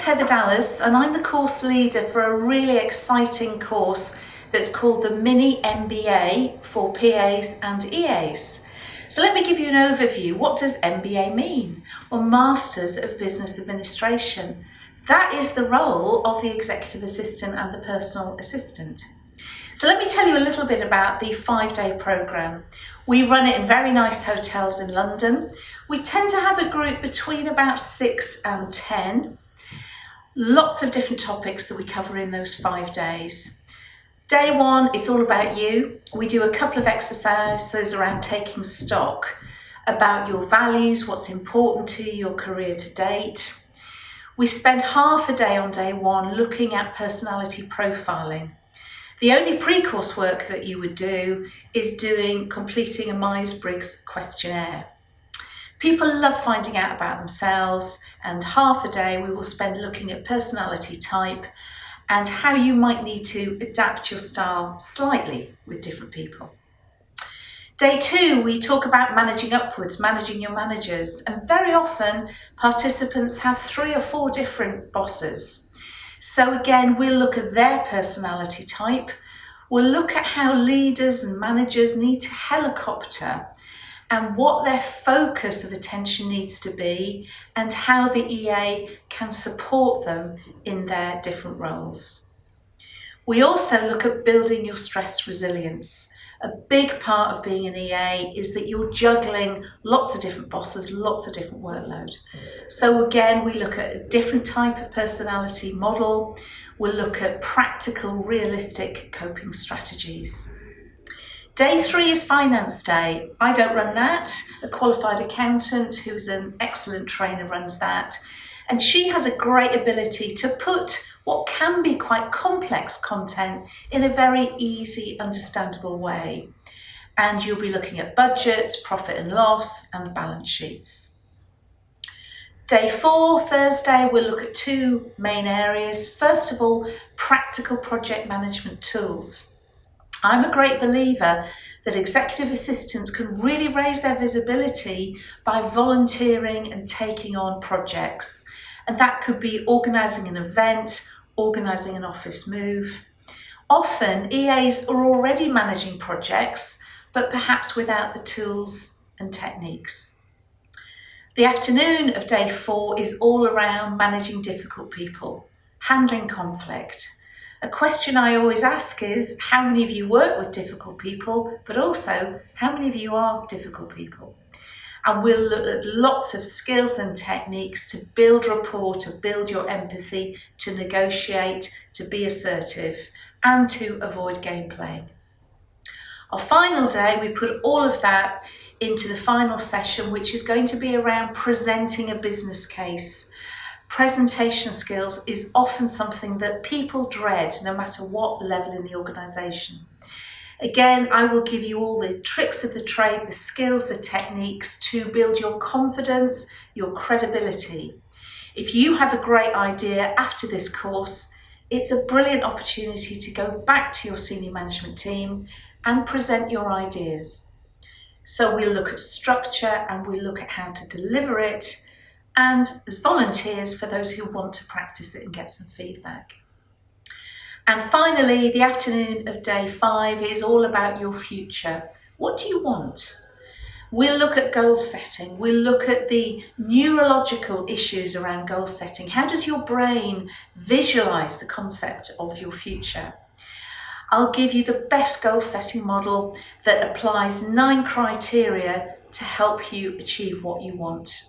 is Heather Dallas and I'm the course leader for a really exciting course that's called the Mini-MBA for PAs and EAs. So let me give you an overview. What does MBA mean? Well, Masters of Business Administration. That is the role of the executive assistant and the personal assistant. So let me tell you a little bit about the 5-day programme. We run it in very nice hotels in London. We tend to have a group between about 6 and 10. Lots of different topics that we cover in those 5 days. Day 1, it's all about you. We do a couple of exercises around taking stock about your values, what's important to you, your career to date. We spend half a day on day 1 looking at personality profiling. The only pre-course work that you would do is completing a Myers-Briggs questionnaire. People love finding out about themselves, and half a day we will spend looking at personality type and how you might need to adapt your style slightly with different people. Day 2, we talk about managing upwards, managing your managers, and very often participants have 3 or 4 different bosses. So again, we'll look at their personality type. We'll look at how leaders and managers need to helicopter and what their focus of attention needs to be and how the EA can support them in their different roles. We also look at building your stress resilience. A big part of being an EA is that you're juggling lots of different bosses, lots of different workload. So again, we look at a different type of personality model. We'll look at practical, realistic coping strategies. Day 3 is Finance Day. I don't run that. A qualified accountant who's an excellent trainer runs that. And she has a great ability to put what can be quite complex content in a very easy, understandable way. And you'll be looking at budgets, profit and loss, and balance sheets. Day 4, Thursday, we'll look at 2 main areas. First of all, practical project management tools. I'm a great believer that executive assistants can really raise their visibility by volunteering and taking on projects. And that could be organising an event, organising an office move. Often EAs are already managing projects, but perhaps without the tools and techniques. The afternoon of day 4 is all around managing difficult people, handling conflict. A question I always ask is, how many of you work with difficult people, but also how many of you are difficult people? And we'll look at lots of skills and techniques to build rapport, to build your empathy, to negotiate, to be assertive, and to avoid game playing. Our final day, we put all of that into the final session, which is going to be around presenting a business case. Presentation skills is often something that people dread, no matter what level in the organisation. Again, I will give you all the tricks of the trade, the skills, the techniques to build your confidence, your credibility. If you have a great idea after this course, it's a brilliant opportunity to go back to your senior management team and present your ideas. So we'll look at structure and we'll look at how to deliver it, and as volunteers for those who want to practice it and get some feedback. And finally, the afternoon of day 5 is all about your future. What do you want? We'll look at goal setting. We'll look at the neurological issues around goal setting. How does your brain visualize the concept of your future? I'll give you the best goal setting model that applies 9 criteria to help you achieve what you want.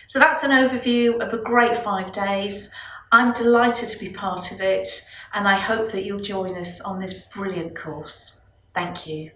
So that's an overview of a great 5 days. I'm delighted to be part of it, and I hope that you'll join us on this brilliant course. Thank you.